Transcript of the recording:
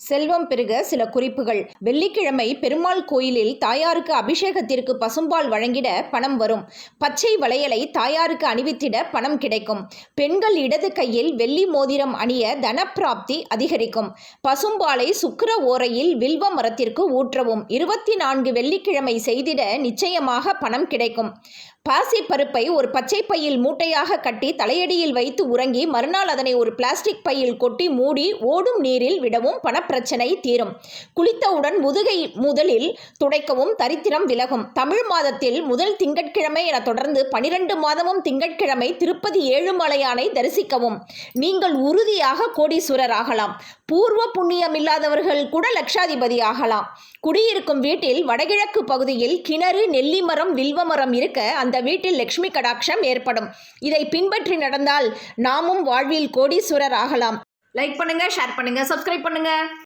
செல்வம் பெருக சில குறிப்புகள். வெள்ளிக்கிழமை பெருமாள் கோயிலில் தாயாருக்கு அபிஷேகத்திற்கு பசும்பால் வழங்கிட பணம் வரும். பச்சை வளையலை தாயாருக்கு அணிவித்திட பணம் கிடைக்கும். பெண்கள் இடது கையில் வெள்ளி மோதிரம் அணிய தனப்பிராப்தி அதிகரிக்கும். பசும்பாலை சுக்கிர ஓரையில் வில்வ மரத்திற்கு ஊற்றவும். 24 வெள்ளிக்கிழமை செய்திட நிச்சயமாக பணம் கிடைக்கும். பாசி பருப்பை ஒரு பச்சை பையில் மூட்டையாக கட்டி தலையடியில் வைத்து உறங்கி மறுநாள் அதனை ஒரு பிளாஸ்டிக் பையில் கொட்டி மூடி ஓடும் நீரில் விடவும் பணப்பிரச்சனை தீரும். குளித்தவுடன் முதுகை முதலில் துடைக்கவும் தரித்திரம் விலகும். தமிழ் மாதத்தில் முதல் திங்கட்கிழமை என தொடர்ந்து 12 மாதமும் திங்கட்கிழமை திருப்பதி ஏழுமலையானை தரிசிக்கவும். நீங்கள் உறுதியாக கோடீஸ்வரர் ஆகலாம். பூர்வ புண்ணியம் இல்லாதவர்கள் கூட லட்சாதிபதி ஆகலாம். குடியிருக்கும் வீட்டில் வடகிழக்கு பகுதியில் கிணறு, நெல்லி மரம், வில்வ மரம் இருக்க அந்த வீட்டில் லட்சுமி கடாட்சம் ஏற்படும். இதை பின்பற்றி நடந்தால் நாமும் வாழ்வில் கோடீஸ்வரர் ஆகலாம். லைக் பண்ணுங்க, ஷேர் பண்ணுங்க, சப்ஸ்கிரைப் பண்ணுங்க.